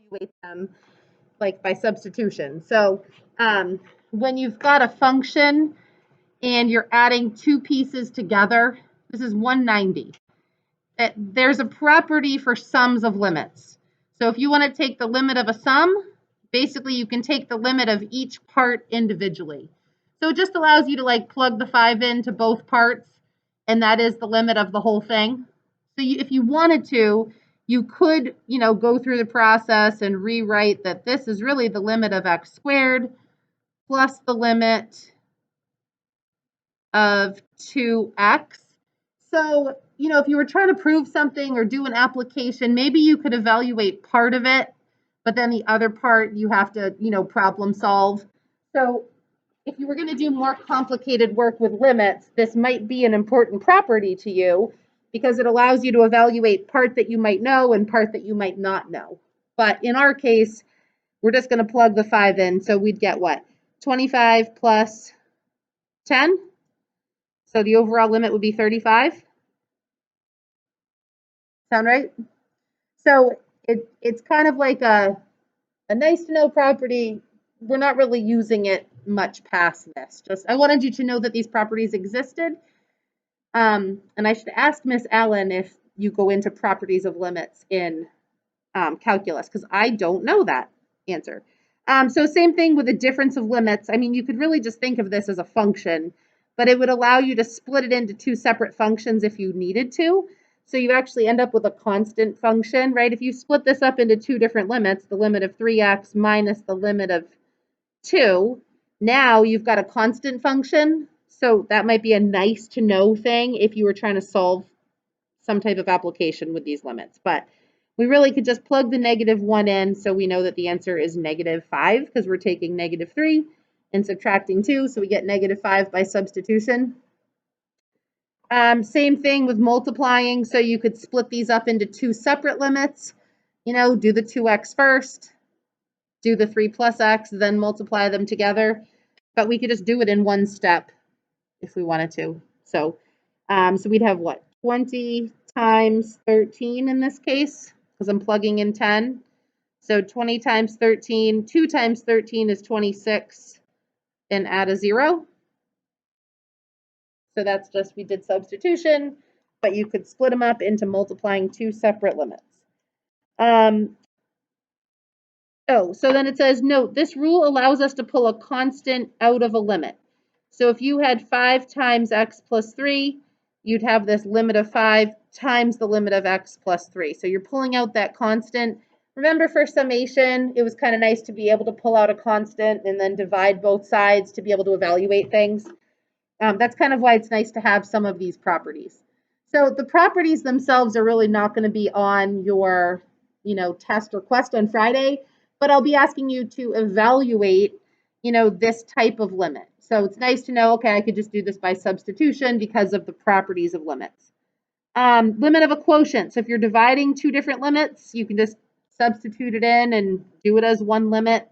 evaluate them like by substitution. So when you've got a function and you're adding two pieces together, this is 190. There's a property for sums of limits. So if you want to take the limit of a sum, basically you can take the limit of each part individually. So it just allows you to like plug the 5 into both parts, and that is the limit of the whole thing. So if you wanted to, you could, go through the process and rewrite that this is really the limit of x squared plus the limit of 2x. So, if you were trying to prove something or do an application, maybe you could evaluate part of it, but then the other part you have to, problem solve. So if you were going to do more complicated work with limits, this might be an important property to you because it allows you to evaluate part that you might know and part that you might not know. But in our case, we're just going to plug the 5 in. So we'd get what? 25 plus 10. So the overall limit would be 35. Sound right? So it's kind of like a nice to know property. We're not really using it much past this. Just I wanted you to know that these properties existed. And I should ask Miss Allen if you go into properties of limits in calculus, because I don't know that answer. So same thing with the difference of limits. I mean, you could really just think of this as a function, but it would allow you to split it into two separate functions if you needed to. So you actually end up with a constant function, right? If you split this up into two different limits, the limit of 3x minus the limit of 2, now you've got a constant function. So that might be a nice to know thing if you were trying to solve some type of application with these limits. But we really could just plug the -1 in, so we know that the answer is -5 because we're taking -3 and subtracting 2, so we get -5 by substitution. Same thing with multiplying, so you could split these up into two separate limits. Do the 2x first, do the 3 plus x, then multiply them together. But we could just do it in one step if we wanted to. So we'd have what? 20 times 13 in this case, because I'm plugging in 10. So 20 times 13, 2 times 13 is 26, and add a 0. So that's just, we did substitution, but you could split them up into multiplying two separate limits. So then it says, note, this rule allows us to pull a constant out of a limit. So if you had 5 times x plus 3, you'd have this limit of 5 times the limit of x plus 3. So you're pulling out that constant. Remember, for summation, it was kind of nice to be able to pull out a constant and then divide both sides to be able to evaluate things. That's kind of why it's nice to have some of these properties. So the properties themselves are really not going to be on your, test or quest on Friday, but I'll be asking you to evaluate, this type of limit. So it's nice to know, okay, I could just do this by substitution because of the properties of limits. Limit of a quotient. So if you're dividing two different limits, you can just substitute it in and do it as one limit.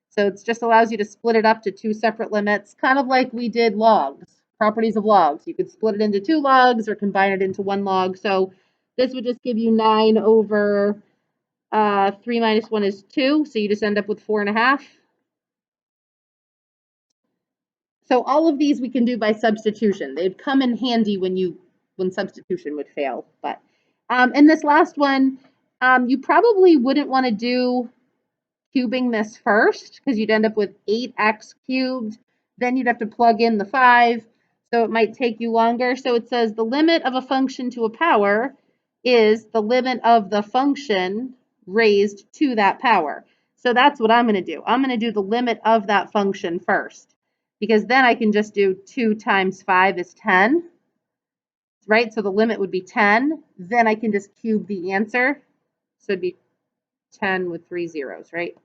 So it just allows you to split it up to two separate limits, kind of like we did logs, properties of logs. You could split it into two logs or combine it into one log. So this would just give you 9 over 3 minus 1 is 2. So you just end up with 4.5. So all of these we can do by substitution. They'd come in handy when substitution would fail. But in this last one, you probably wouldn't want to do cubing this first because you'd end up with 8x cubed. Then you'd have to plug in the 5. So it might take you longer. So it says the limit of a function to a power is the limit of the function raised to that power. So that's what I'm going to do. I'm going to do the limit of that function first, because then I can just do 2 times 5 is 10, right? So the limit would be 10. Then I can just cube the answer. So it'd be 10 with 3 zeros, right?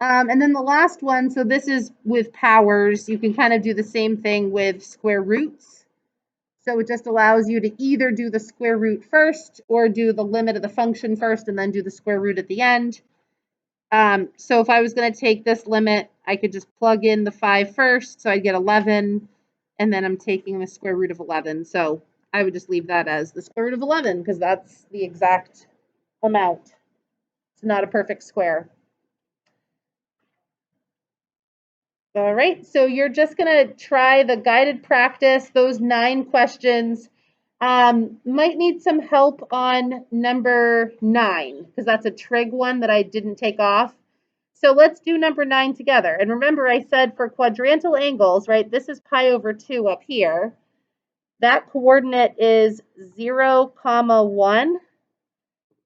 And then the last one, so this is with powers. You can kind of do the same thing with square roots. So it just allows you to either do the square root first or do the limit of the function first and then do the square root at the end. So if I was going to take this limit, I could just plug in the 5 first. So I'd get 11, and then I'm taking the square root of 11. So I would just leave that as the square root of 11 because that's the exact amount. It's not a perfect square. All right, so you're just going to try the guided practice, those 9 questions. Might need some help on number 9 because that's a trig one that I didn't take off. So let's do number 9 together. And remember I said for quadrantal angles, right, this is pi over 2 up here. That coordinate is 0, 1.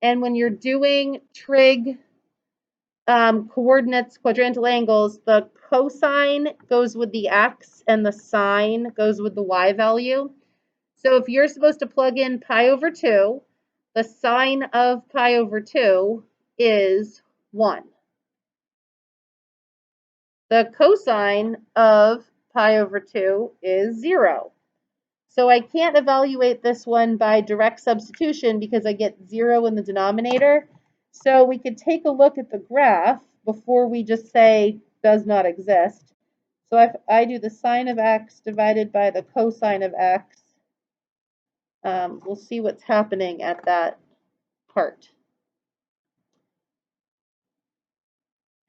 And when you're doing trig coordinates, quadrantal angles, the cosine goes with the x and the sine goes with the y value. So if you're supposed to plug in pi over 2, the sine of pi over 2 is 1. The cosine of pi over 2 is 0. So I can't evaluate this one by direct substitution because I get 0 in the denominator. So we could take a look at the graph before we just say does not exist. So if I do the sine of x divided by the cosine of x, we'll see what's happening at that part.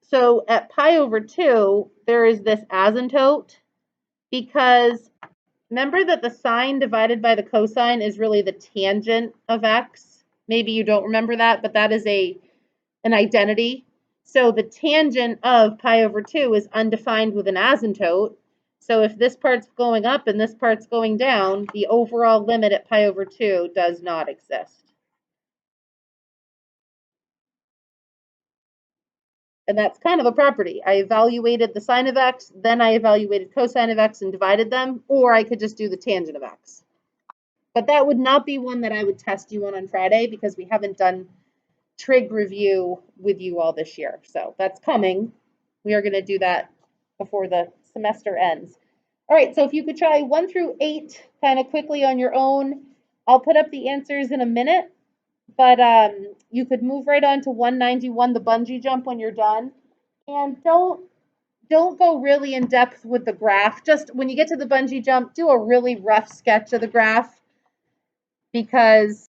So at pi over 2, there is this asymptote because remember that the sine divided by the cosine is really the tangent of x. Maybe you don't remember that, but that is an identity. So the tangent of pi over 2 is undefined with an asymptote. So if this part's going up and this part's going down, the overall limit at pi over 2 does not exist. And that's kind of a property. I evaluated the sine of x, then I evaluated cosine of x and divided them, or I could just do the tangent of x. But that would not be one that I would test you on Friday because we haven't done trig review with you all this year. So that's coming. We are going to do that before the semester ends. All right, so if you could try 1 through 8 kind of quickly on your own. I'll put up the answers in a minute, but you could move right on to 191, the bungee jump, when you're done. And don't go really in depth with the graph. Just when you get to the bungee jump, do a really rough sketch of the graph because